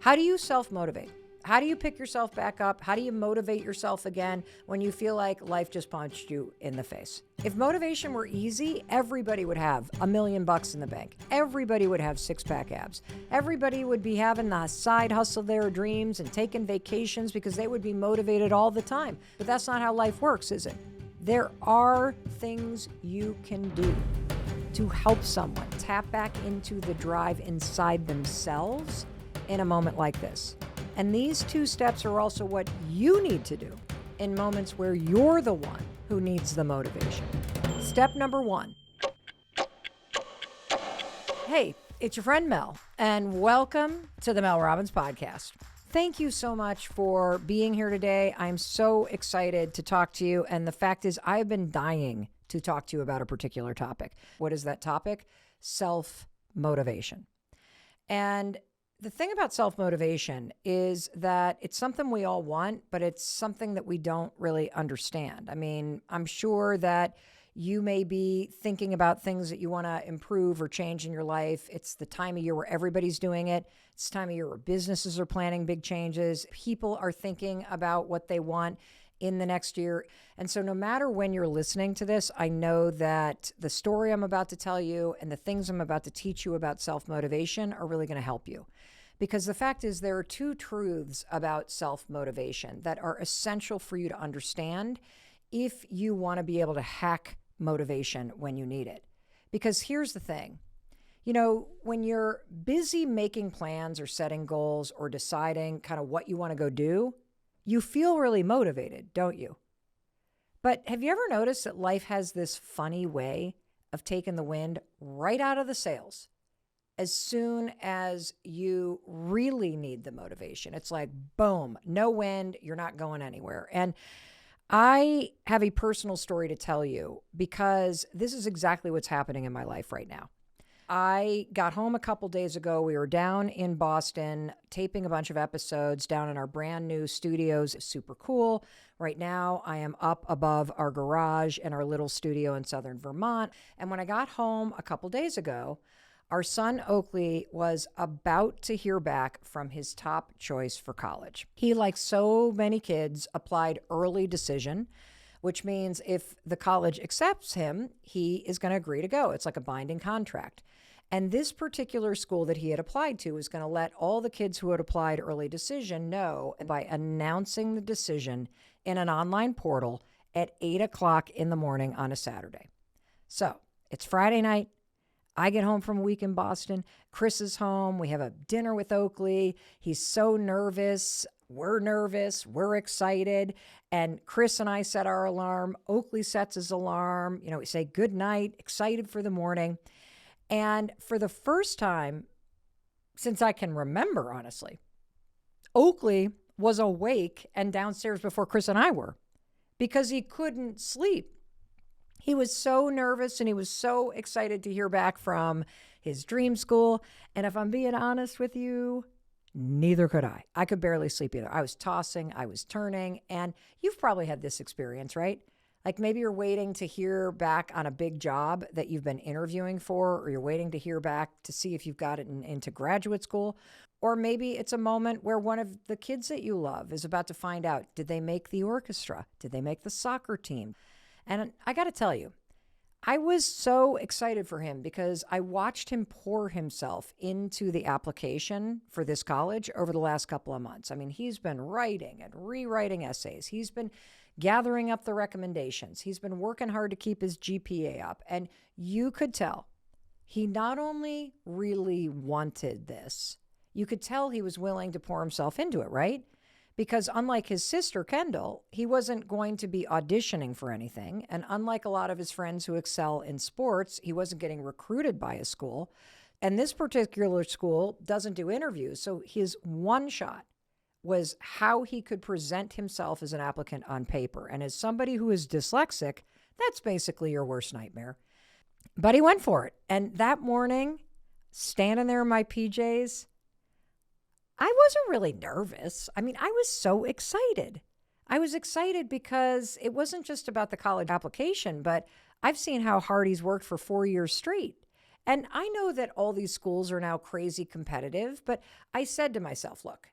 How do you self-motivate? How do you pick yourself back up? How do you motivate yourself again when you feel like life just punched you in the face? If motivation were easy, everybody would have $1 million in the bank. Everybody would have six-pack abs. Everybody would be having the side hustle of their dreams and taking vacations because they would be motivated all the time. But that's not how life works, is it? There are things you can do to help someone tap back into the drive inside themselves in a moment like this. And these 2 steps are also what you need to do in moments where you're the one who needs the motivation. Step number 1. Hey, it's your friend Mel, and welcome to the Mel Robbins podcast. Thank you so much for being here today. I'm so excited to talk to you. And the fact is, I've been dying to talk to you about a particular topic. What is that topic? Self-motivation. And the thing about self-motivation is that it's something we all want, but it's something that we don't really understand. I mean, I'm sure that you may be thinking about things that you want to improve or change in your life. It's the time of year where everybody's doing it. It's the time of year where businesses are planning big changes. People are thinking about what they want in the next year. And so no matter when you're listening to this, I know that the story I'm about to tell you and the things I'm about to teach you about self-motivation are really going to help you. Because the fact is, there are 2 truths about self-motivation that are essential for you to understand if you want to be able to hack motivation when you need it. Because here's the thing. You know, when you're busy making plans or setting goals or deciding kind of what you want to go do, you feel really motivated, don't you? But have you ever noticed that life has this funny way of taking the wind right out of the sails? As soon as you really need the motivation, it's like, boom, no wind, you're not going anywhere. And I have a personal story to tell you because this is exactly what's happening in my life right now. I got home a couple days ago. We were down in Boston taping a bunch of episodes down in our brand new studios. It's super cool. Right now, I am up above our garage in our little studio in southern Vermont. And when I got home a couple days ago, our son Oakley was about to hear back from his top choice for college. He, like so many kids, applied early decision, which means if the college accepts him, he is going to agree to go. It's like a binding contract. And this particular school that he had applied to was going to let all the kids who had applied early decision know by announcing the decision in an online portal at 8 o'clock in the morning on a Saturday. So it's Friday night. I get home from a week in Boston. Chris is home. We have a dinner with Oakley. He's so nervous. We're nervous. We're excited. And Chris and I set our alarm. Oakley sets his alarm. You know, we say good night, excited for the morning. And for the first time since I can remember, honestly, Oakley was awake and downstairs before Chris and I were because he couldn't sleep. He was so nervous and he was so excited to hear back from his dream school. And if I'm being honest with you, neither could I. I could barely sleep either. I was tossing, I was turning, and you've probably had this experience, right? Like maybe you're waiting to hear back on a big job that you've been interviewing for, or you're waiting to hear back to see if you've got it into graduate school. Or maybe it's a moment where one of the kids that you love is about to find out, did they make the orchestra? Did they make the soccer team? And I got to tell you, I was so excited for him because I watched him pour himself into the application for this college over the last couple of months. I mean, he's been writing and rewriting essays. He's been gathering up the recommendations. He's been working hard to keep his GPA up. And you could tell he not only really wanted this, you could tell he was willing to pour himself into it, right? Because unlike his sister, Kendall, he wasn't going to be auditioning for anything. And unlike a lot of his friends who excel in sports, he wasn't getting recruited by a school. And this particular school doesn't do interviews. So his one shot was how he could present himself as an applicant on paper. And as somebody who is dyslexic, that's basically your worst nightmare. But he went for it. And that morning, standing there in my PJs, I wasn't really nervous. I mean, I was so excited. I was excited because it wasn't just about the college application, but I've seen how hard he's worked for 4 years straight. And I know that all these schools are now crazy competitive, but I said to myself, look,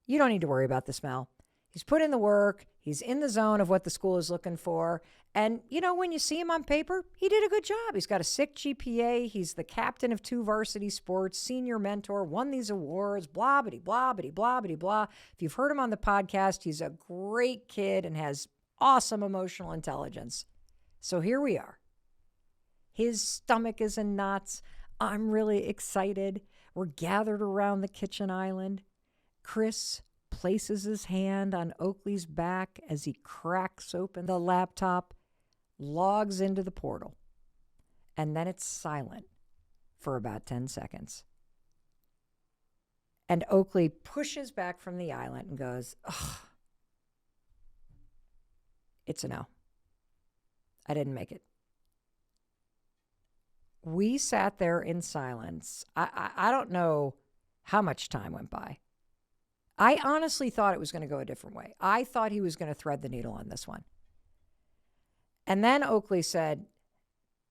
you don't need to worry about this, Mel. He's put in the work. He's in the zone of what the school is looking for. And, when you see him on paper, he did a good job. He's got a 6 GPA. He's the captain of 2 varsity sports, senior mentor, won these awards, blah, bitty, blah, bitty, blah, bitty, blah. If you've heard him on the podcast, he's a great kid and has awesome emotional intelligence. So here we are. His stomach is in knots. I'm really excited. We're gathered around the kitchen island. Chris places his hand on Oakley's back as he cracks open the laptop, logs into the portal, and then it's silent for about 10 seconds. And Oakley pushes back from the island and goes, ugh, it's a no. I didn't make it. We sat there in silence. I don't know how much time went by. I honestly thought it was going to go a different way. I thought he was going to thread the needle on this one. And then Oakley said,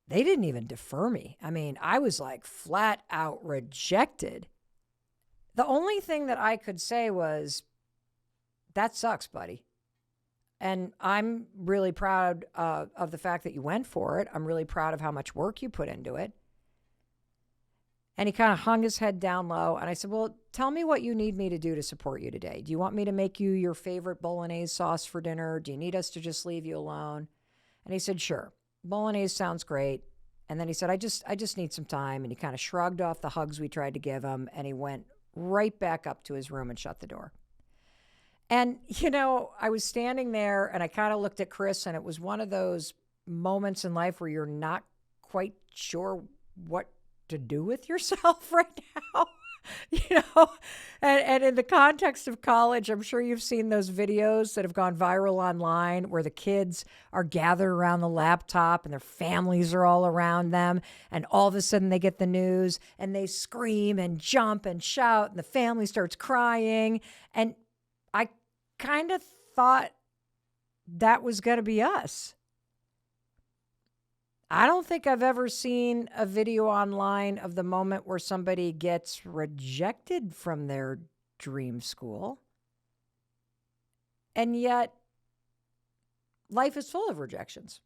they didn't even defer me. I mean, I was like flat out rejected. The only thing that I could say was, that sucks, buddy. And I'm really proud of the fact that you went for it. I'm really proud of how much work you put into it. And he kind of hung his head down low. And I said, well, tell me what you need me to do to support you today. Do you want me to make you your favorite bolognese sauce for dinner? Do you need us to just leave you alone? And he said, sure. Bolognese sounds great. And then he said, I just need some time. And he kind of shrugged off the hugs we tried to give him. And he went right back up to his room and shut the door. And, I was standing there and I kind of looked at Chris, and it was one of those moments in life where you're not quite sure what to do with yourself right now, and in the context of college, I'm sure you've seen those videos that have gone viral online where the kids are gathered around the laptop and their families are all around them. And all of a sudden they get the news and they scream and jump and shout and the family starts crying. And I kind of thought that was going to be us. I don't think I've ever seen a video online of the moment where somebody gets rejected from their dream school. And yet, life is full of rejections.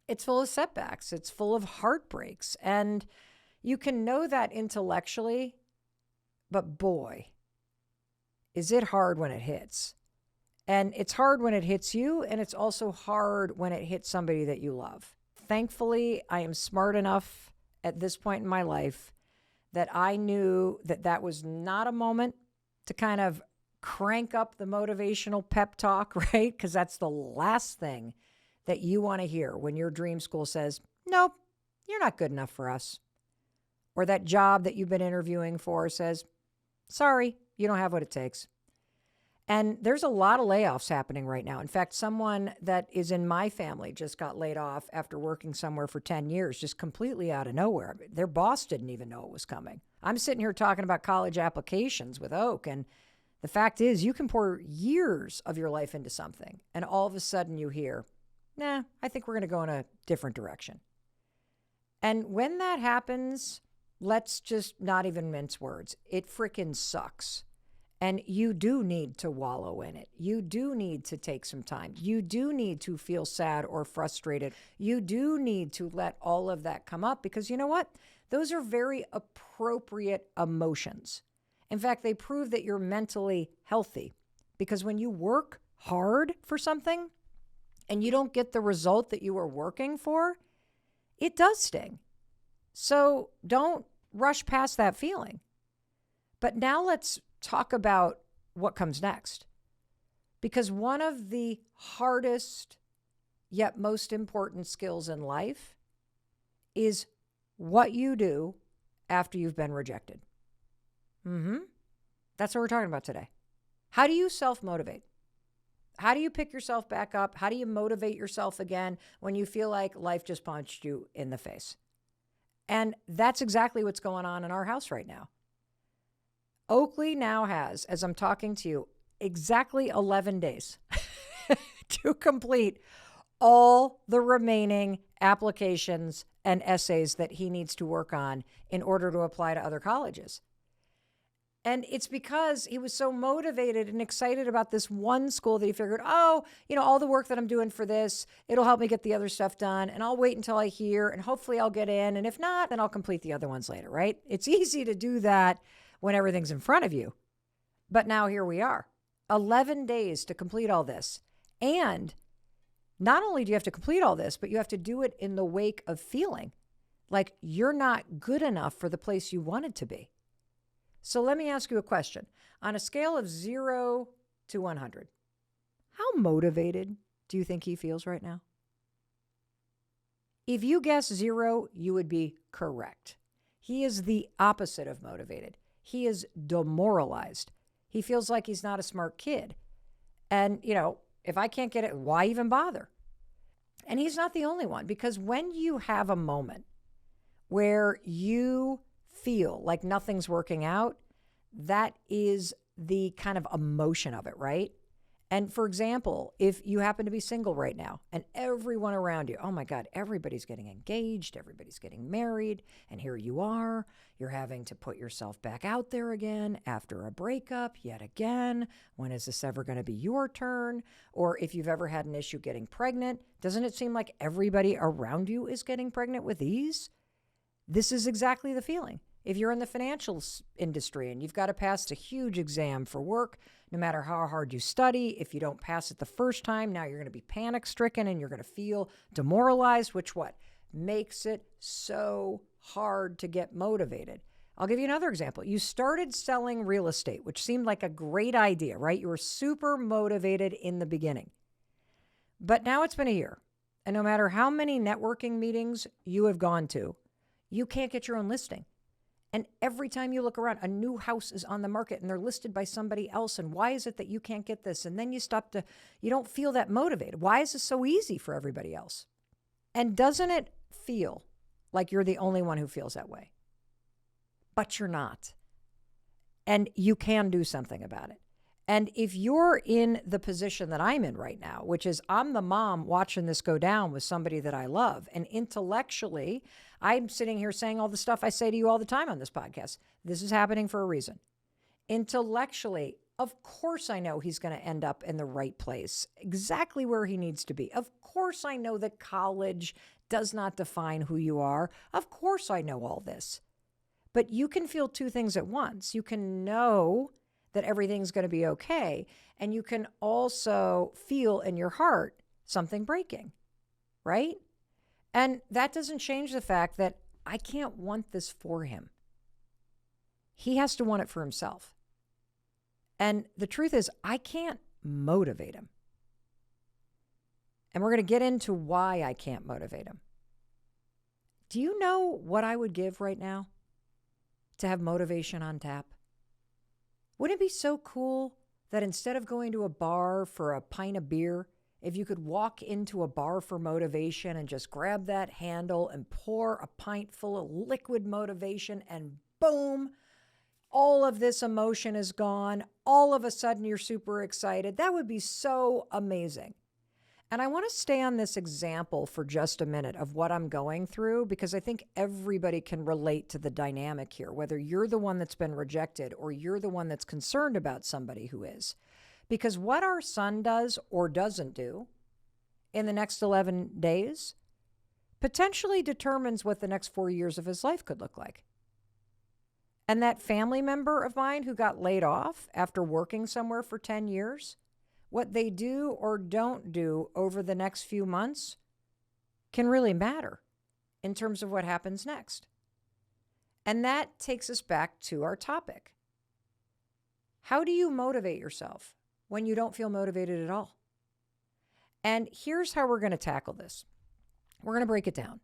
It's full of setbacks. It's full of heartbreaks. And you can know that intellectually, but boy, is it hard when it hits. And it's hard when it hits you, and it's also hard when it hits somebody that you love. Thankfully, I am smart enough at this point in my life that I knew that that was not a moment to kind of crank up the motivational pep talk, right? Because that's the last thing that you want to hear when your dream school says, nope, you're not good enough for us. Or that job that you've been interviewing for says, sorry, you don't have what it takes. And there's a lot of layoffs happening right now. In fact, someone that is in my family just got laid off after working somewhere for 10 years, just completely out of nowhere. Their boss didn't even know it was coming. I'm sitting here talking about college applications with Oak, and the fact is you can pour years of your life into something, and all of a sudden you hear, nah, I think we're going to go in a different direction. And when that happens, let's just not even mince words. It freaking sucks. And you do need to wallow in it. You do need to take some time. You do need to feel sad or frustrated. You do need to let all of that come up because you know what? Those are very appropriate emotions. In fact, they prove that you're mentally healthy because when you work hard for something and you don't get the result that you were working for, it does sting. So don't rush past that feeling. But now let's talk about what comes next. Because one of the hardest yet most important skills in life is what you do after you've been rejected. That's what we're talking about today. How do you self-motivate? How do you pick yourself back up? How do you motivate yourself again when you feel like life just punched you in the face? And that's exactly what's going on in our house right now. Oakley now has, as I'm talking to you, exactly 11 days to complete all the remaining applications and essays that he needs to work on in order to apply to other colleges. And it's because he was so motivated and excited about this one school that he figured, oh, all the work that I'm doing for this, it'll help me get the other stuff done. And I'll wait until I hear, and hopefully I'll get in. And if not, then I'll complete the other ones later, right? It's easy to do that when everything's in front of you. But now here we are, 11 days to complete all this. And not only do you have to complete all this, but you have to do it in the wake of feeling like you're not good enough for the place you wanted to be. So let me ask you a question. On a scale of 0 to 100, how motivated do you think he feels right now? If you guess 0, you would be correct. He is the opposite of motivated. He is demoralized. He feels like he's not a smart kid. And, if I can't get it, why even bother? And he's not the only one, because when you have a moment where you feel like nothing's working out, that is the kind of emotion of it, right? And for example, if you happen to be single right now and everyone around you, oh my God, everybody's getting engaged, everybody's getting married, and here you are, you're having to put yourself back out there again after a breakup yet again. When is this ever going to be your turn? Or if you've ever had an issue getting pregnant, doesn't it seem like everybody around you is getting pregnant with ease? This is exactly the feeling. If you're in the financial industry and you've got to pass a huge exam for work, no matter how hard you study, if you don't pass it the first time, now you're going to be panic-stricken and you're going to feel demoralized, which makes it so hard to get motivated. I'll give you another example. You started selling real estate, which seemed like a great idea, right? You were super motivated in the beginning. But now it's been a year, and no matter how many networking meetings you have gone to, you can't get your own listing. And every time you look around, a new house is on the market and they're listed by somebody else. And why is it that you can't get this? And then you don't feel that motivated. Why is this so easy for everybody else? And doesn't it feel like you're the only one who feels that way? But you're not. And you can do something about it. And if you're in the position that I'm in right now, which is I'm the mom watching this go down with somebody that I love, and intellectually, I'm sitting here saying all the stuff I say to you all the time on this podcast. This is happening for a reason. Intellectually, of course I know he's going to end up in the right place, exactly where he needs to be. Of course I know that college does not define who you are. Of course I know all this. But you can feel two things at once. You can know that everything's going to be okay. And you can also feel in your heart something breaking, right? And that doesn't change the fact that I can't want this for him. He has to want it for himself. And the truth is, I can't motivate him. And we're going to get into why I can't motivate him. Do you know what I would give right now to have motivation on tap? Wouldn't it be so cool that instead of going to a bar for a pint of beer, if you could walk into a bar for motivation and just grab that handle and pour a pint full of liquid motivation and boom, all of this emotion is gone. All of a sudden you're super excited. That would be so amazing. And I want to stay on this example for just a minute of what I'm going through, because I think everybody can relate to the dynamic here, whether you're the one that's been rejected or you're the one that's concerned about somebody who is. Because what our son does or doesn't do in the next 11 days potentially determines what the next 4 years of his life could look like. And that family member of mine who got laid off after working somewhere for 10 years, what they do or don't do over the next few months can really matter in terms of what happens next. And that takes us back to our topic. How do you motivate yourself when you don't feel motivated at all? And here's how we're going to tackle this. We're going to break it down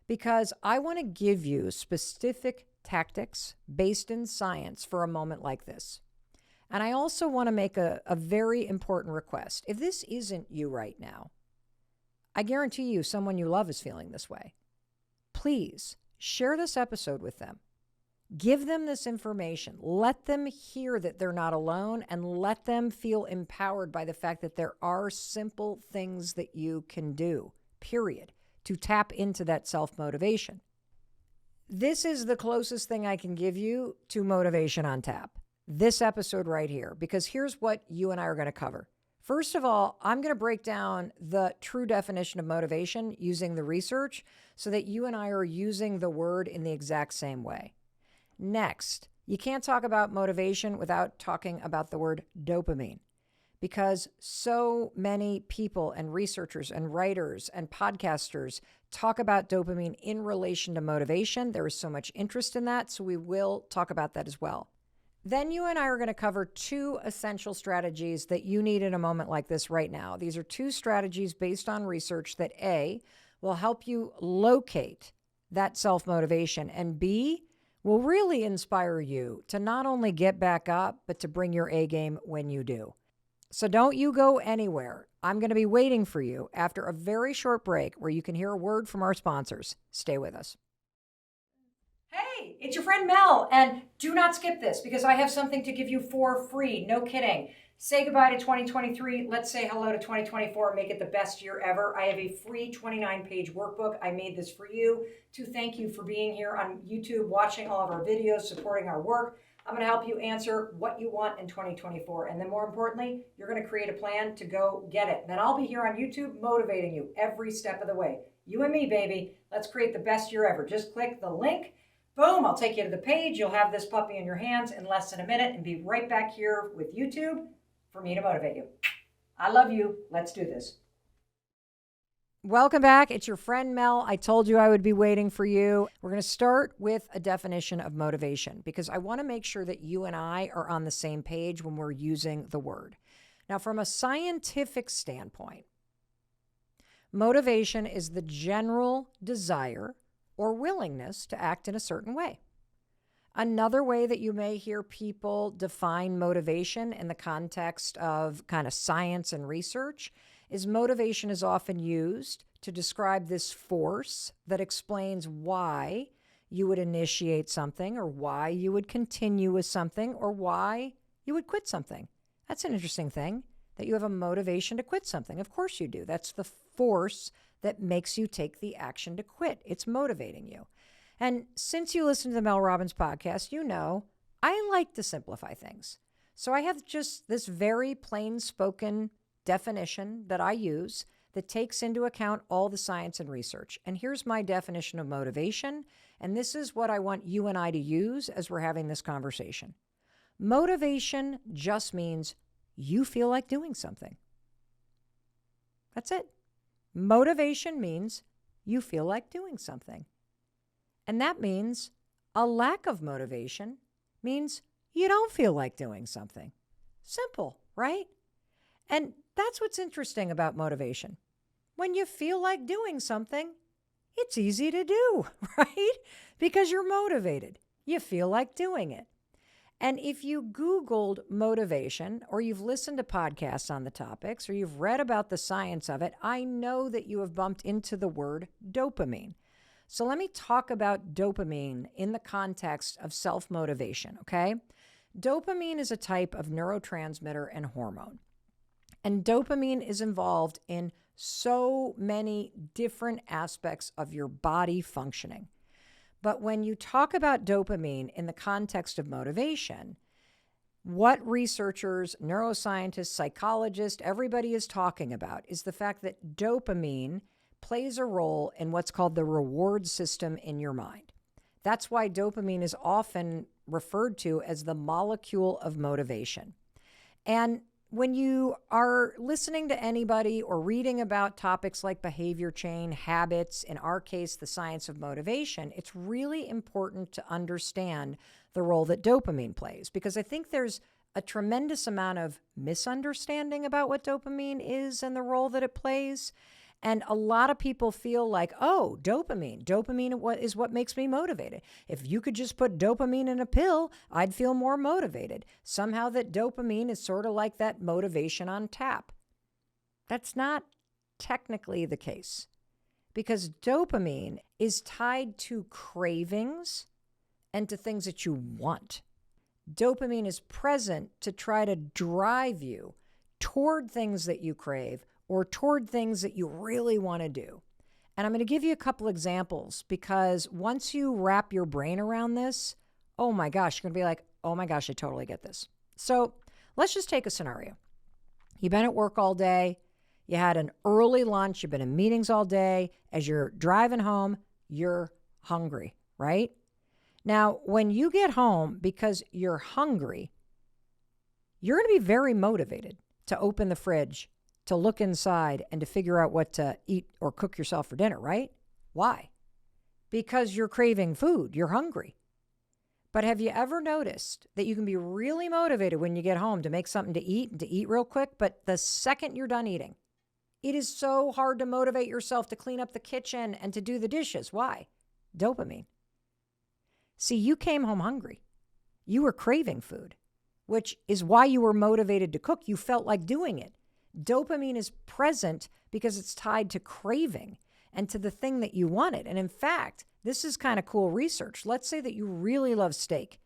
because I want to give you specific tactics based in science for a moment like this. And I also want to make a very important request. If this isn't you right now, I guarantee you someone you love is feeling this way. Please share this episode with them. Give them this information. Let them hear that they're not alone, and let them feel empowered by the fact that there are simple things that you can do, period, to tap into that self-motivation. This is the closest thing I can give you to motivation on tap, this episode right here, because here's what you and I are going to cover. First of all, I'm going to break down the true definition of motivation using the research so that you and I are using the word in the exact same way. Next, you can't talk about motivation without talking about the word dopamine, because so many people and researchers and writers and podcasters talk about dopamine in relation to motivation. There is so much interest in that, so we will talk about that as well. Then you and I are going to cover 2 essential strategies that you need in a moment like this right now. These are 2 strategies based on research that A, will help you locate that self-motivation, and B, will really inspire you to not only get back up, but to bring your A game when you do. So don't you go anywhere. I'm going to be waiting for you after a very short break where you can hear a word from our sponsors. Stay with us. Hey, it's your friend Mel, and do not skip this because I have something to give you for free. No kidding. Say goodbye to 2023. Let's say hello to 2024 and make it the best year ever. I have a free 29-page workbook. I made this for you to thank you for being here on YouTube, watching all of our videos, supporting our work. I'm going to help you answer what you want in 2024. And then more importantly, you're going to create a plan to go get it. Then I'll be here on YouTube motivating you every step of the way. You and me, baby. Let's create the best year ever. Just click the link. Boom, I'll take you to the page. You'll have this puppy in your hands in less than a minute and be right back here with YouTube for me to motivate you. I love you. Let's do this. Welcome back. It's your friend Mel. I told you I would be waiting for you. We're going to start with a definition of motivation because I want to make sure that you and I are on the same page when we're using the word. Now, from a scientific standpoint, motivation is the general desire or willingness to act in a certain way. Another way that you may hear people define motivation in the context of kind of science and research is motivation is often used to describe this force that explains why you would initiate something or why you would continue with something or why you would quit something. That's an interesting thing, that you have a motivation to quit something. Of course you do. That's the force that makes you take the action to quit. It's motivating you. And since you listen to the Mel Robbins podcast, you know I like to simplify things. So I have just this very plain spoken definition that I use that takes into account all the science and research. And here's my definition of motivation. And this is what I want you and I to use as we're having this conversation. Motivation just means you feel like doing something. That's it. Motivation means you feel like doing something. And that means a lack of motivation means you don't feel like doing something. Simple, right? And that's what's interesting about motivation. When you feel like doing something, it's easy to do, right? Because you're motivated. You feel like doing it. And if you Googled motivation, or you've listened to podcasts on the topics, or you've read about the science of it, I know that you have bumped into the word dopamine. So let me talk about dopamine in the context of self-motivation, okay? Dopamine is a type of neurotransmitter and hormone. And dopamine is involved in so many different aspects of your body functioning. But when you talk about dopamine in the context of motivation, what researchers, neuroscientists, psychologists, everybody is talking about is the fact that dopamine plays a role in what's called the reward system in your mind. That's why dopamine is often referred to as the molecule of motivation. And when you are listening to anybody or reading about topics like behavior chain, habits, in our case, the science of motivation, it's really important to understand the role that dopamine plays, because I think there's a tremendous amount of misunderstanding about what dopamine is and the role that it plays. And a lot of people feel like, oh, dopamine is what makes me motivated. If you could just put dopamine in a pill, I'd feel more motivated. Somehow that dopamine is sort of like that motivation on tap. That's not technically the case, because dopamine is tied to cravings and to things that you want. Dopamine is present to try to drive you toward things that you crave or toward things that you really want to do. And I'm going to give you a couple examples because once you wrap your brain around this, oh my gosh, you're going to be like, oh my gosh, I totally get this. So let's just take a scenario. You've been at work all day. You had an early lunch. You've been in meetings all day. As you're driving home, you're hungry, right? Now, when you get home because you're hungry, you're going to be very motivated to open the fridge, to look inside, and to figure out what to eat or cook yourself for dinner, right? Why? Because you're craving food. You're hungry. But have you ever noticed that you can be really motivated when you get home to make something to eat and to eat real quick, but the second you're done eating, it is so hard to motivate yourself to clean up the kitchen and to do the dishes. Why? Dopamine. See, you came home hungry. You were craving food, which is why you were motivated to cook. You felt like doing it. Dopamine is present because it's tied to craving and to the thing that you wanted. And in fact, this is kind of cool research. Let's say that you really love steak.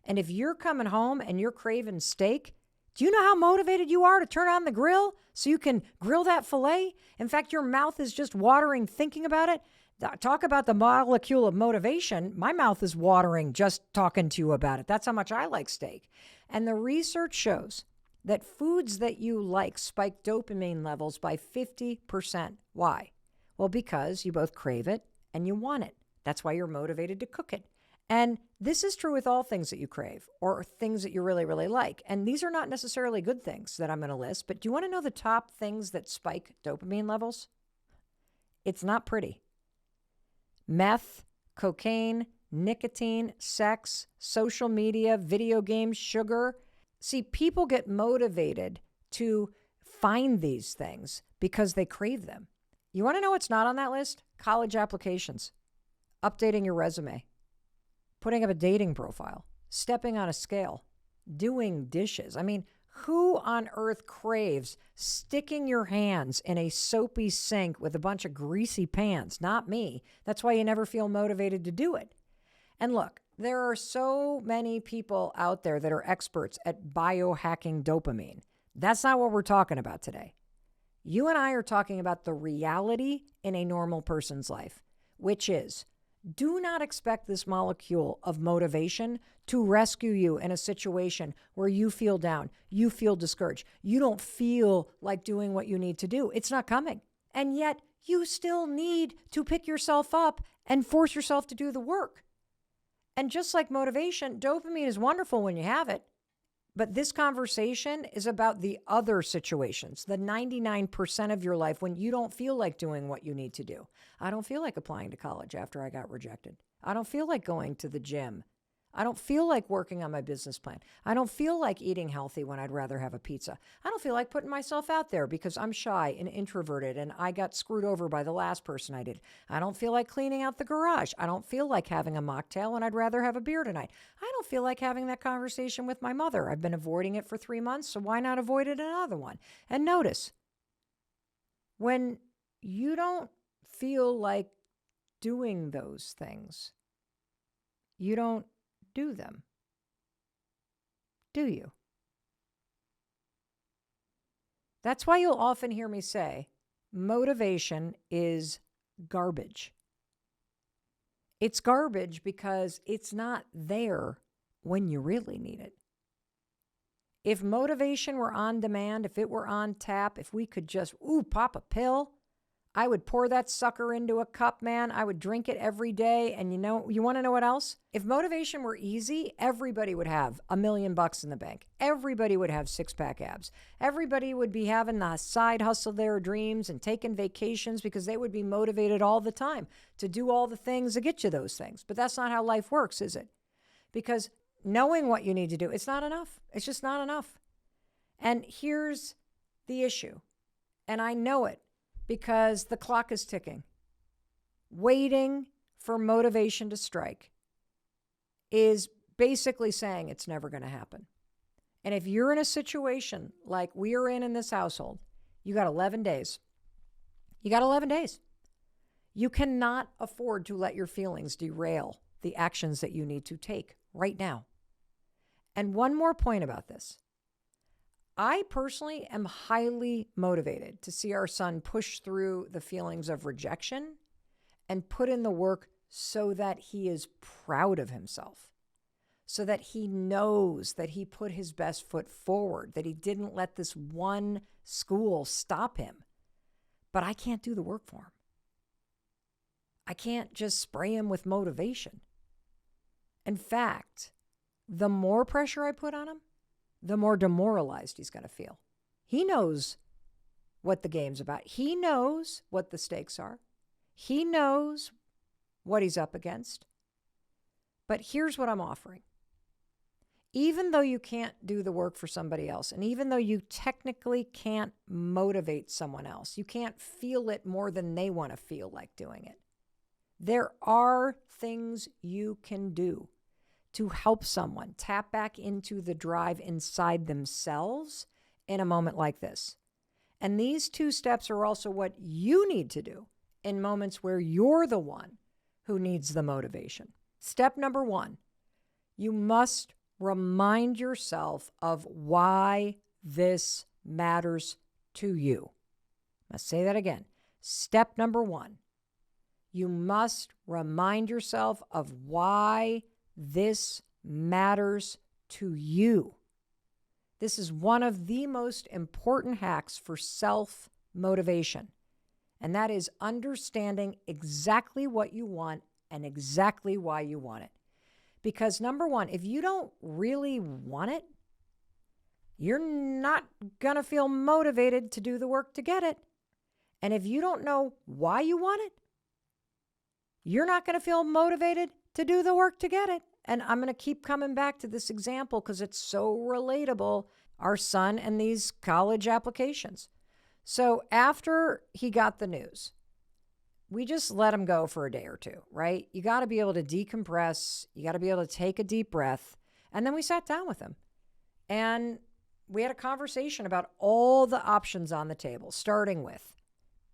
And if you're coming home and you're craving steak, do you know how motivated you are to turn on the grill so you can grill that filet? In fact, your mouth is just watering thinking about it. Talk about the molecule of motivation. My mouth is watering just talking to you about it. That's how much I like steak. And the research shows that foods that you like spike dopamine levels by 50%. Why? Well, because you both crave it and you want it. That's why you're motivated to cook it. And this is true with all things that you crave or things that you really, really like. And these are not necessarily good things that I'm going to list, but do you want to know the top things that spike dopamine levels? It's not pretty. Meth, cocaine, nicotine, sex, social media, video games, sugar. See, people get motivated to find these things because they crave them. You want to know what's not on that list? College applications, updating your resume, putting up a dating profile, stepping on a scale, doing dishes. I mean, who on earth craves sticking your hands in a soapy sink with a bunch of greasy pans? Not me. That's why you never feel motivated to do it. And look, there are so many people out there that are experts at biohacking dopamine. That's not what we're talking about today. You and I are talking about the reality in a normal person's life, which is do not expect this molecule of motivation to rescue you in a situation where you feel down, you feel discouraged, you don't feel like doing what you need to do. It's not coming. And yet you still need to pick yourself up and force yourself to do the work. And just like motivation, dopamine is wonderful when you have it. But this conversation is about the other situations, the 99% of your life when you don't feel like doing what you need to do. I don't feel like applying to college after I got rejected. I don't feel like going to the gym. I don't feel like working on my business plan. I don't feel like eating healthy when I'd rather have a pizza. I don't feel like putting myself out there because I'm shy and introverted and I got screwed over by the last person I did. I don't feel like cleaning out the garage. I don't feel like having a mocktail when I'd rather have a beer tonight. I don't feel like having that conversation with my mother. I've been avoiding it for 3 months, so why not avoid it another one? And notice, when you don't feel like doing those things, you don't do them. Do you? That's why you'll often hear me say, motivation is garbage. It's garbage because it's not there when you really need it. If motivation were on demand, if it were on tap, if we could just, pop a pill, I would pour that sucker into a cup, man. I would drink it every day. And you want to know what else? If motivation were easy, everybody would have $1 million in the bank. Everybody would have 6-pack abs. Everybody would be having the side hustle of their dreams and taking vacations because they would be motivated all the time to do all the things that get you those things. But that's not how life works, is it? Because knowing what you need to do, it's not enough. It's just not enough. And here's the issue. And I know it. Because the clock is ticking. Waiting for motivation to strike is basically saying it's never going to happen. And if you're in a situation like we are in this household, you got 11 days. You got 11 days. You cannot afford to let your feelings derail the actions that you need to take right now. And one more point about this. I personally am highly motivated to see our son push through the feelings of rejection and put in the work so that he is proud of himself, so that he knows that he put his best foot forward, that he didn't let this one school stop him. But I can't do the work for him. I can't just spray him with motivation. In fact, the more pressure I put on him, the more demoralized he's going to feel. He knows what the game's about. He knows what the stakes are. He knows what he's up against. But here's what I'm offering. Even though you can't do the work for somebody else, and even though you technically can't motivate someone else, you can't feel it more than they want to feel like doing it, there are things you can do to help someone tap back into the drive inside themselves in a moment like this. And these 2 steps are also what you need to do in moments where you're the one who needs the motivation. Step number 1, you must remind yourself of why this matters to you. Let's say that again. Step number 1, you must remind yourself of why this matters to you. This is one of the most important hacks for self-motivation, and that is understanding exactly what you want and exactly why you want it. Because number 1, if you don't really want it, you're not going to feel motivated to do the work to get it. And if you don't know why you want it, you're not going to feel motivated to do the work to get it. And I'm going to keep coming back to this example because it's so relatable, our son and these college applications. So after he got the news, we just let him go for a day or 2, right? You got to be able to decompress. You got to be able to take a deep breath. And then we sat down with him and we had a conversation about all the options on the table, starting with,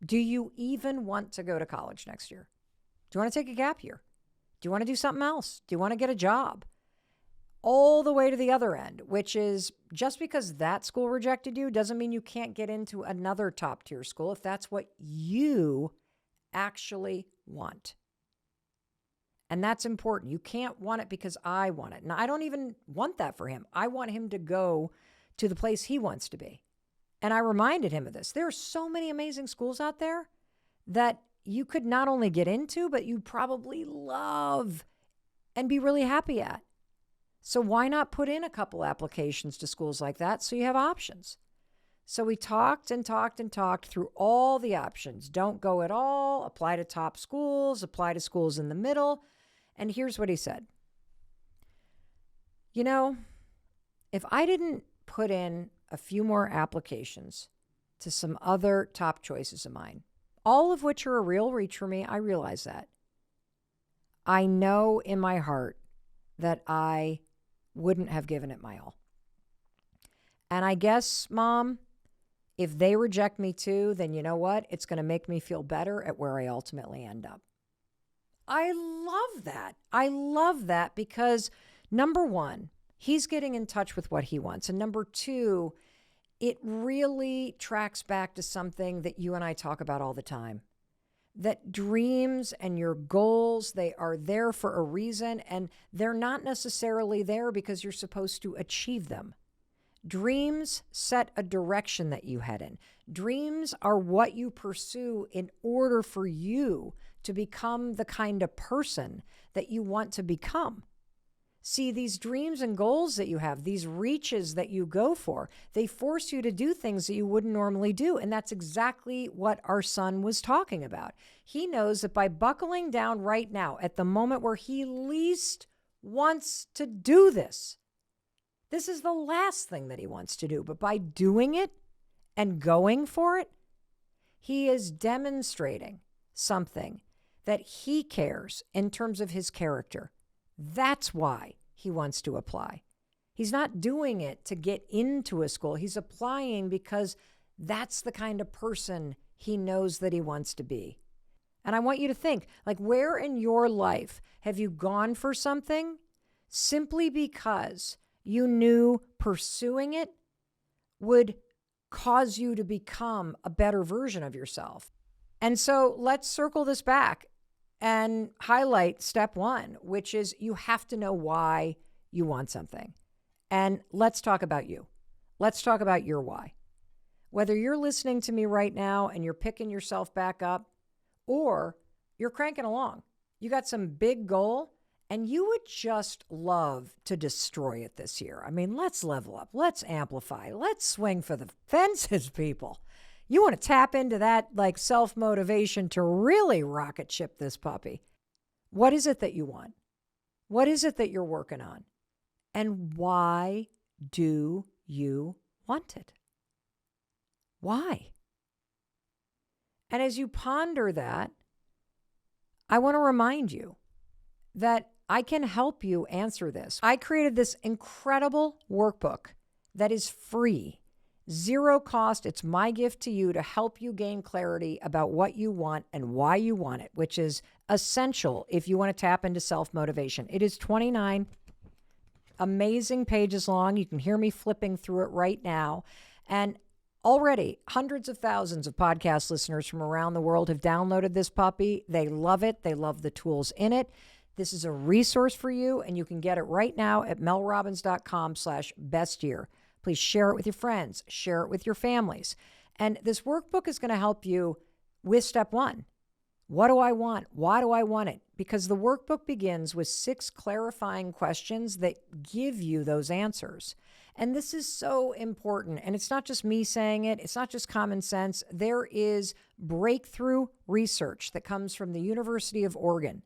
do you even want to go to college next year? Do you want to take a gap year? Do you want to do something else? Do you want to get a job? All the way to the other end, which is just because that school rejected you doesn't mean you can't get into another top tier school if that's what you actually want. And that's important. You can't want it because I want it. And I don't even want that for him. I want him to go to the place he wants to be. And I reminded him of this. There are so many amazing schools out there that you could not only get into, but you probably love and be really happy at. So why not put in a couple applications to schools like that so you have options? So we talked and talked and talked through all the options. Don't go at all, apply to top schools, apply to schools in the middle. And here's what he said. You know, if I didn't put in a few more applications to some other top choices of mine, all of which are a real reach for me, I realize that. I know in my heart that I wouldn't have given it my all. And I guess, Mom, if they reject me too, then you know what? It's going to make me feel better at where I ultimately end up. I love that. I love that because number 1, he's getting in touch with what he wants. And number 2, it really tracks back to something that you and I talk about all the time. That dreams and your goals, they are there for a reason, and they're not necessarily there because you're supposed to achieve them. Dreams set a direction that you head in. Dreams are what you pursue in order for you to become the kind of person that you want to become. See, these dreams and goals that you have, these reaches that you go for, they force you to do things that you wouldn't normally do. And that's exactly what our son was talking about. He knows that by buckling down right now, at the moment where he least wants to do this, this is the last thing that he wants to do. But by doing it and going for it, he is demonstrating something that he cares in terms of his character. That's why he wants to apply. He's not doing it to get into a school. He's applying because that's the kind of person he knows that he wants to be. And I want you to think, like, where in your life have you gone for something simply because you knew pursuing it would cause you to become a better version of yourself? And so let's circle this back. and highlight step one, which is you have to know why you want something. And let's talk about you. Let's talk about your why. Whether you're listening to me right now and you're picking yourself back up, or you're cranking along, you got some big goal and you would just love to destroy it this year. I mean, let's level up. Let's amplify. Let's swing for the fences, people. You want to tap into that like self-motivation to really rocket ship this puppy. What is it that you want? What is it that you're working on? And why do you want it? Why? And as you ponder that, I want to remind you that I can help you answer this. I created this incredible workbook that is free, zero cost. It's my gift to you to help you gain clarity about what you want and why you want it, which is essential if you want to tap into self-motivation. It is 29 amazing pages long. You can hear me flipping through it right now. And already hundreds of thousands of podcast listeners from around the world have downloaded this puppy. They love it. They love the tools in it. This is a resource for you, and you can get it right now at melrobbins.com/bestyear. Please share it with your friends, share it with your families. And this workbook is going to help you with step one. What do I want? Why do I want it? Because the workbook begins with 6 clarifying questions that give you those answers. And this is so important. And it's not just me saying it. It's not just common sense. There is breakthrough research that comes from the University of Oregon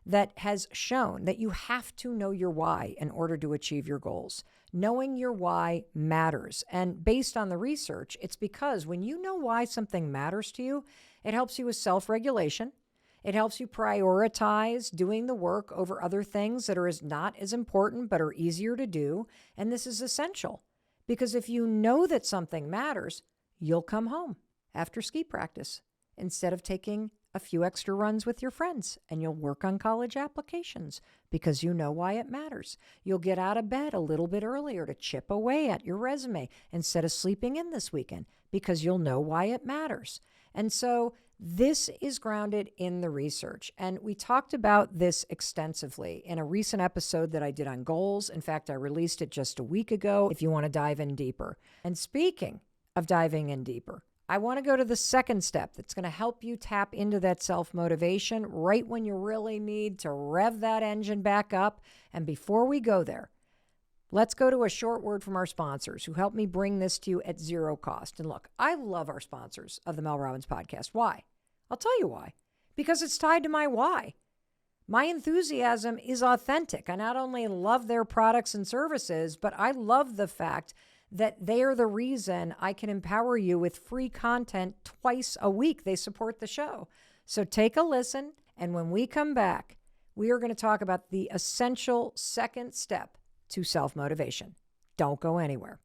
that has shown that you have to know your why in order to achieve your goals. Knowing your why matters. And based on the research, it's because when you know why something matters to you, it helps you with self-regulation. It helps you prioritize doing the work over other things that are not as important but are easier to do. And this is essential because if you know that something matters, you'll come home after ski practice instead of taking a few extra runs with your friends, and you'll work on college applications because you know why it matters. You'll get out of bed a little bit earlier to chip away at your resume instead of sleeping in this weekend because you'll know why it matters. And so this is grounded in the research. And we talked about this extensively in a recent episode that I did on goals. In fact, I released it just a week ago if you want to dive in deeper. And speaking of diving in deeper, I want to go to the second step that's going to help you tap into that self-motivation right when you really need to rev that engine back up. And before we go there, let's go to a short word from our sponsors who help me bring this to you at zero cost. And look, I love our sponsors of the Mel Robbins podcast. Why? I'll tell you why. Because it's tied to my why. My enthusiasm is authentic. I not only love their products and services, but I love the fact that they are the reason I can empower you with free content twice a week. They support the show. So take a listen. And when we come back, we are going to talk about the essential second step to self-motivation. Don't go anywhere.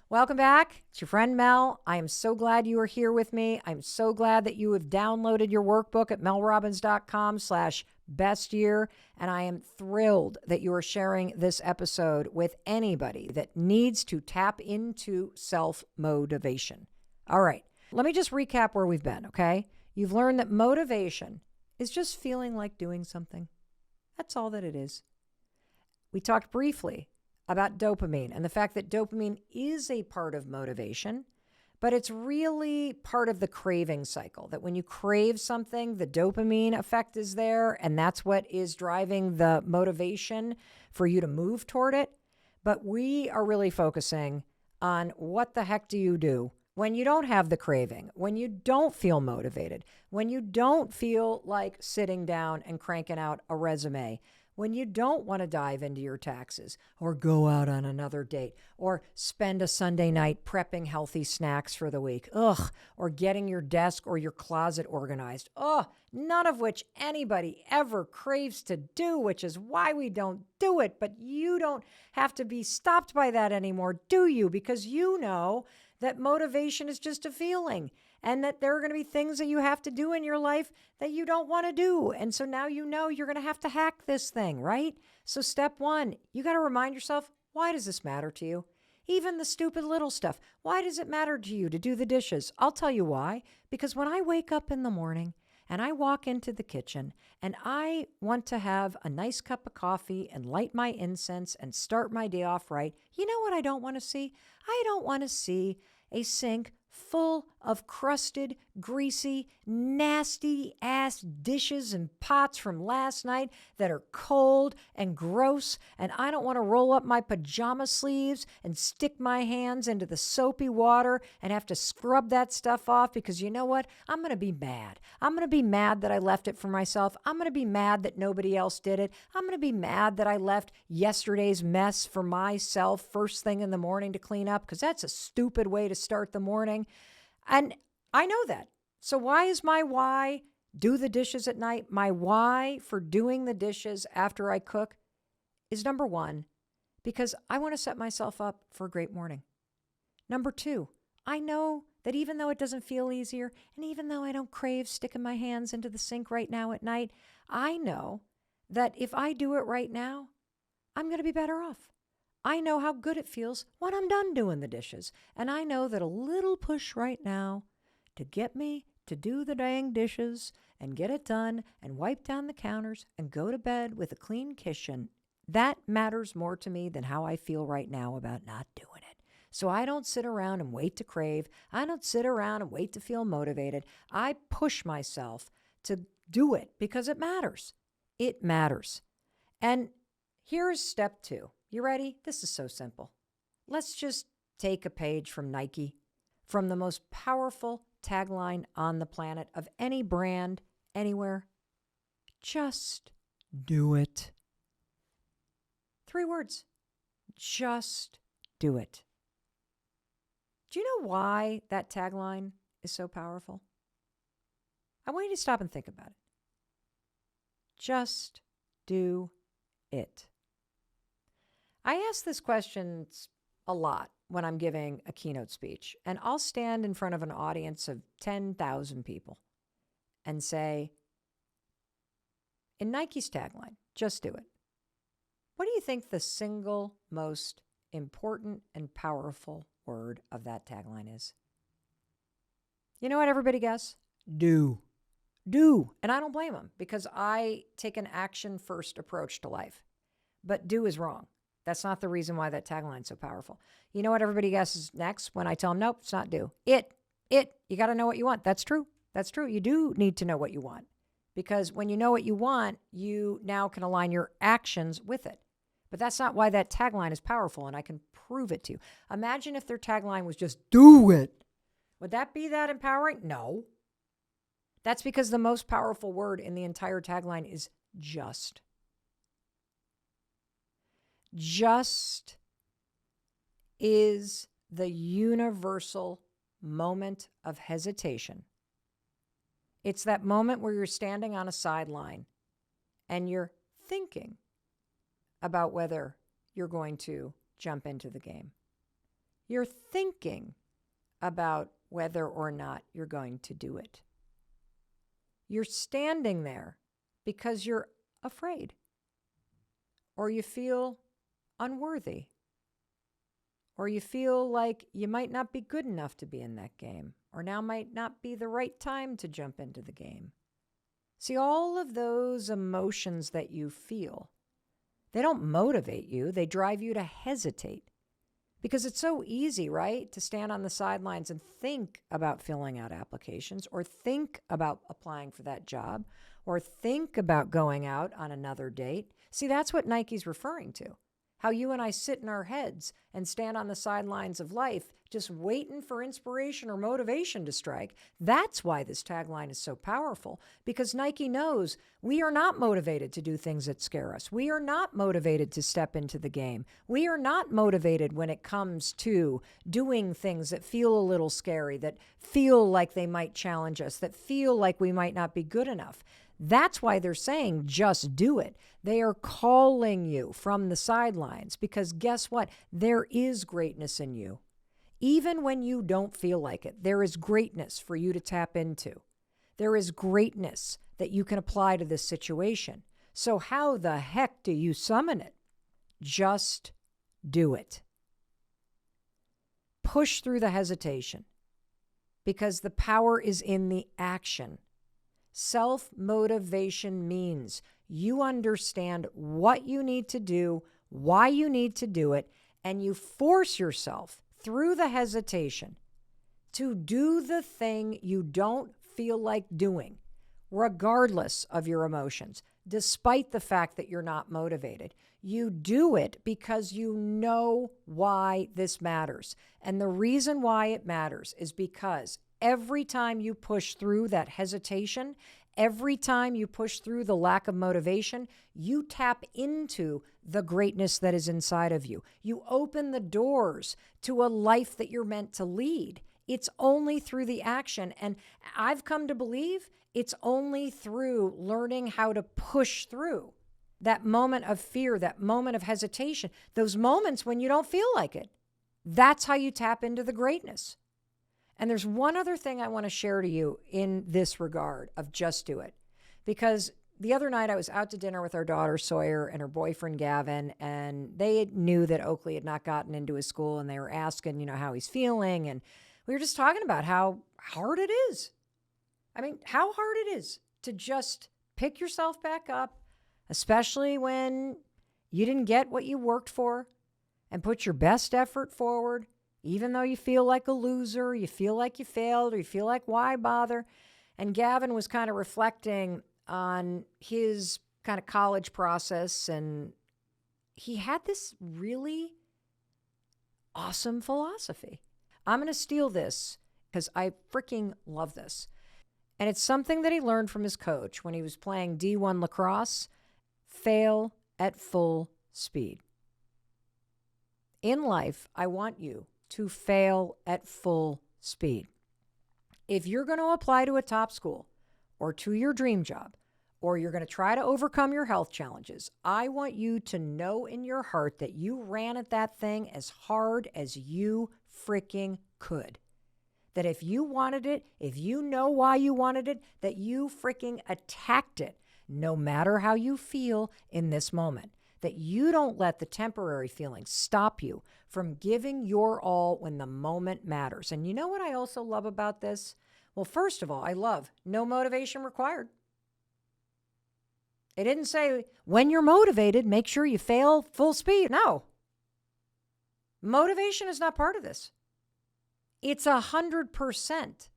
Welcome back. It's your friend Mel. I am so glad you are here with me. I'm so glad that you have downloaded your workbook at melrobbins.com/bestyear. And I am thrilled that you are sharing this episode with anybody that needs to tap into self-motivation. All right. Let me just recap where we've been, okay? You've learned that motivation is just feeling like doing something. That's all that it is. We talked briefly about dopamine and the fact that dopamine is a part of motivation, but it's really part of the craving cycle, that when you crave something, the dopamine effect is there, and that's what is driving the motivation for you to move toward it. But we are really focusing on what the heck do you do when you don't have the craving, when you don't feel motivated, when you don't feel like sitting down and cranking out a resume, when you don't want to dive into your taxes or go out on another date or spend a Sunday night prepping healthy snacks for the week, or getting your desk or your closet organized, none of which anybody ever craves to do, which is why we don't do it. But you don't have to be stopped by that anymore, do you? Because you know that motivation is just a feeling, and that there are going to be things that you have to do in your life that you don't want to do. And so now you know you're going to have to hack this thing, right? So step one, you got to remind yourself, why does this matter to you? Even the stupid little stuff. Why does it matter to you to do the dishes? I'll tell you why. Because when I wake up in the morning and I walk into the kitchen and I want to have a nice cup of coffee and light my incense and start my day off right, you know what I don't want to see? I don't want to see a sink full of crusted, greasy, nasty-ass dishes and pots from last night that are cold and gross, and I don't want to roll up my pajama sleeves and stick my hands into the soapy water and have to scrub that stuff off because you know what? I'm going to be mad. I'm going to be mad that I left it for myself. I'm going to be mad that nobody else did it. I'm going to be mad that I left yesterday's mess for myself first thing in the morning to clean up because that's a stupid way to start the morning. And I know that. So why is my why do the dishes at night? My why for doing the dishes after I cook is number one, because I want to set myself up for a great morning. Number two, I know that even though it doesn't feel easier, and even though I don't crave sticking my hands into the sink right now at night, I know that if I do it right now, I'm going to be better off. I know how good it feels when I'm done doing the dishes. And I know that a little push right now to get me to do the dang dishes and get it done and wipe down the counters and go to bed with a clean kitchen, that matters more to me than how I feel right now about not doing it. So I don't sit around and wait to crave. I don't sit around and wait to feel motivated. I push myself to do it because it matters. It matters. And here's step two. You ready? This is so simple. Let's just take a page from Nike, from the most powerful tagline on the planet of any brand, anywhere. Just do it. 3 words. Just do it. Do you know why that tagline is so powerful? I want you to stop and think about it. Just do it. I ask this question a lot when I'm giving a keynote speech, and I'll stand in front of an audience of 10,000 people and say, in Nike's tagline, just do it. What do you think the single most important and powerful word of that tagline is? You know what, everybody guess? Do. Do. And I don't blame them because I take an action-first approach to life. But do is wrong. That's not the reason why that tagline is so powerful. You know what everybody guesses next when I tell them, nope, it's not do. It. You got to know what you want. That's true. That's true. You do need to know what you want. Because when you know what you want, you now can align your actions with it. But that's not why that tagline is powerful, and I can prove it to you. Imagine if their tagline was just do it. Would that be that empowering? No. That's because the most powerful word in the entire tagline is just. Just is the universal moment of hesitation. It's that moment where you're standing on a sideline and you're thinking about whether you're going to jump into the game. You're thinking about whether or not you're going to do it. You're standing there because you're afraid, or you feel unworthy, or you feel like you might not be good enough to be in that game, or now might not be the right time to jump into the game. See, all of those emotions that you feel, they don't motivate you, they drive you to hesitate. Because it's so easy, right, to stand on the sidelines and think about filling out applications, or think about applying for that job, or think about going out on another date. See, that's what Nike's referring to. How you and I sit in our heads and stand on the sidelines of life just waiting for inspiration or motivation to strike. That's why this tagline is so powerful, because Nike knows we are not motivated to do things that scare us. We are not motivated to step into the game. We are not motivated when it comes to doing things that feel a little scary, that feel like they might challenge us, that feel like we might not be good enough. That's why they're saying just do it. They are calling you from the sidelines because guess what? There is greatness in you. Even when you don't feel like it, there is greatness for you to tap into. There is greatness that you can apply to this situation. So how the heck do you summon it? Just do it. Push through the hesitation because the power is in the action. Self-motivation means you understand what you need to do, why you need to do it, and you force yourself through the hesitation to do the thing you don't feel like doing, regardless of your emotions, despite the fact that you're not motivated. You do it because you know why this matters. And the reason why it matters is because every time you push through that hesitation, every time you push through the lack of motivation, you tap into the greatness that is inside of you. You open the doors to a life that you're meant to lead. It's only through the action. And I've come to believe it's only through learning how to push through that moment of fear, that moment of hesitation, those moments when you don't feel like it. That's how you tap into the greatness. And there's one other thing I want to share to you in this regard of just do it. Because the other night I was out to dinner with our daughter Sawyer and her boyfriend Gavin, and they knew that Oakley had not gotten into his school, and they were asking, how he's feeling. And we were just talking about how hard it is. I mean, how hard it is to just pick yourself back up, especially when you didn't get what you worked for, and put your best effort forward, even though you feel like a loser, you feel like you failed, or you feel like, why bother? And Gavin was kind of reflecting on his kind of college process, and he had this really awesome philosophy. I'm going to steal this because I freaking love this. And it's something that he learned from his coach when he was playing D1 lacrosse: fail at full speed. In life, I want you to fail at full speed. If you're going to apply to a top school or to your dream job, or you're going to try to overcome your health challenges, I want you to know in your heart that you ran at that thing as hard as you freaking could. That if you wanted it, if you know why you wanted it, that you freaking attacked it, no matter how you feel in this moment. That you don't let the temporary feelings stop you from giving your all when the moment matters. And you know what I also love about this? Well, first of all, I love no motivation required. It didn't say when you're motivated, make sure you fail full speed. No. Motivation is not part of this. It's 100%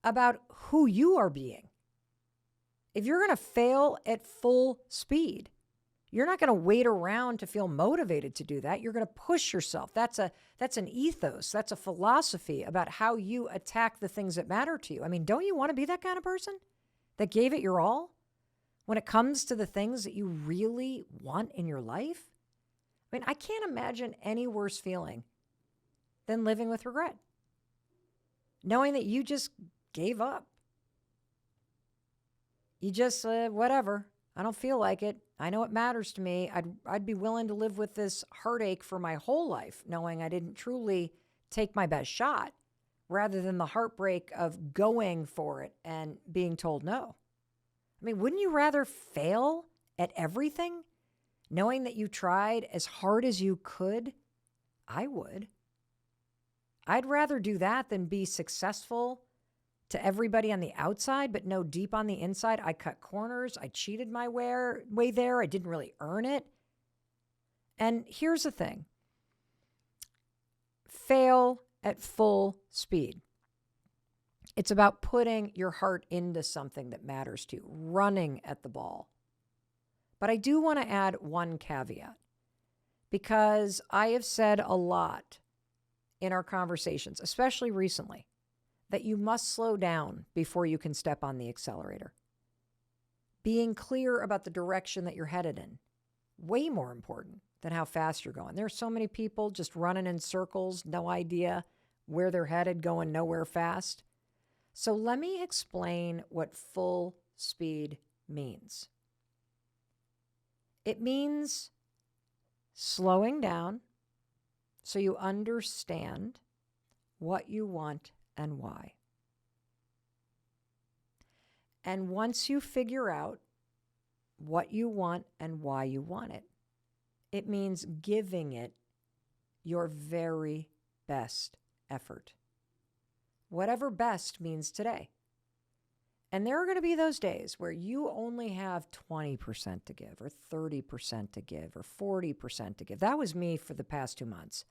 about who you are being. If you're going to fail at full speed, you're not going to wait around to feel motivated to do that. You're going to push yourself. That's an ethos. That's a philosophy about how you attack the things that matter to you. I mean, don't you want to be that kind of person that gave it your all when it comes to the things that you really want in your life? I mean, I can't imagine any worse feeling than living with regret. Knowing that you just gave up. You just, whatever. I don't feel like it. I know it matters to me. I'd be willing to live with this heartache for my whole life, knowing I didn't truly take my best shot, rather than the heartbreak of going for it and being told no. I mean, wouldn't you rather fail at everything, knowing that you tried as hard as you could? I would. I'd rather do that than be successful to everybody on the outside, but know deep on the inside, I cut corners, I cheated my way there, I didn't really earn it. And here's the thing. Fail at full speed. It's about putting your heart into something that matters to you, running at the ball. But I do want to add one caveat, because I have said a lot in our conversations, especially recently, that you must slow down before you can step on the accelerator. Being clear about the direction that you're headed in, way more important than how fast you're going. There are so many people just running in circles, no idea where they're headed, going nowhere fast. So let me explain what full speed means. It means slowing down so you understand what you want and why. And once you figure out what you want and why you want it, it means giving it your very best effort. Whatever best means today. And there are going to be those days where you only have 20% to give or 30% to give or 40% to give. That was me for the past 2 months.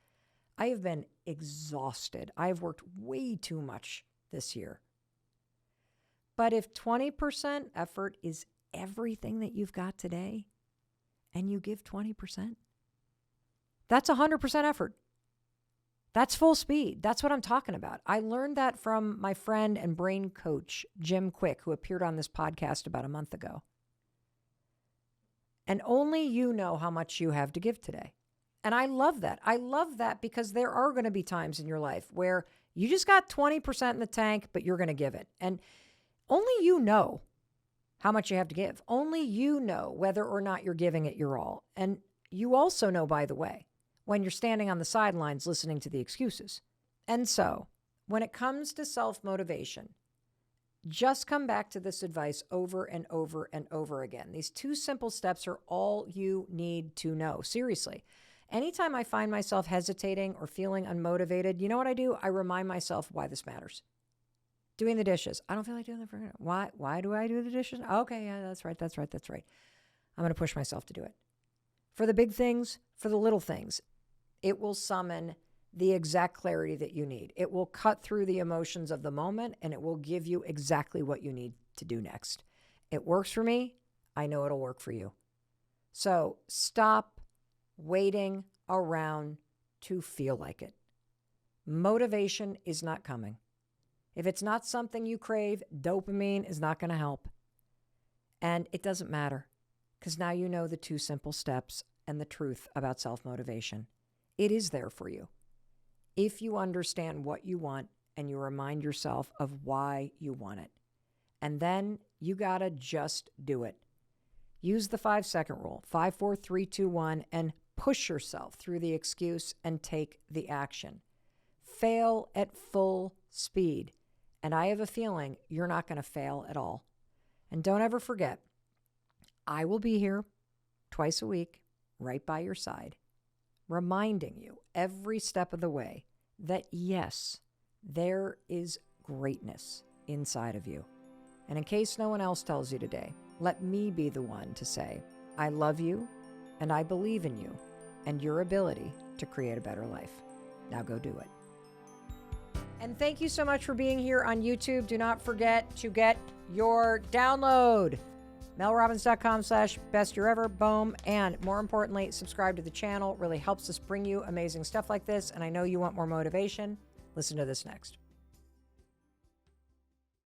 I have been exhausted. I have worked way too much this year. But if 20% effort is everything that you've got today and you give 20%, that's 100% effort. That's full speed. That's what I'm talking about. I learned that from my friend and brain coach, Jim Quick, who appeared on this podcast about a month ago. And only you know how much you have to give today. And I love that. I love that because there are going to be times in your life where you just got 20% in the tank, but you're going to give it. And only you know how much you have to give. Only you know whether or not you're giving it your all. And you also know, by the way, when you're standing on the sidelines listening to the excuses. And so, when it comes to self-motivation, just come back to this advice over and over and over again. These 2 simple steps are all you need to know. Seriously. Anytime I find myself hesitating or feeling unmotivated, you know what I do? I remind myself why this matters. Doing the dishes. I don't feel like doing them for why do I do the dishes? Okay, yeah, that's right. I'm going to push myself to do it. For the big things, for the little things, it will summon the exact clarity that you need. It will cut through the emotions of the moment, and it will give you exactly what you need to do next. It works for me. I know it'll work for you. So stop waiting around to feel like it. Motivation is not coming. If it's not something you crave, dopamine is not going to help. And it doesn't matter because now you know the 2 simple steps and the truth about self-motivation. It is there for you. If you understand what you want and you remind yourself of why you want it. And then you got to just do it. Use the 5-second rule, 5, 4, 3, 2, 1, and push yourself through the excuse and take the action. Fail at full speed. And I have a feeling you're not going to fail at all. And don't ever forget, I will be here twice a week, right by your side, reminding you every step of the way that yes, there is greatness inside of you. And in case no one else tells you today, let me be the one to say, I love you and I believe in you and your ability to create a better life. Now go do it. And thank you so much for being here on YouTube. Do not forget to get your download. melrobbins.com/bestyearever. Boom. And more importantly, subscribe to the channel. It really helps us bring you amazing stuff like this. And I know you want more motivation. Listen to this next.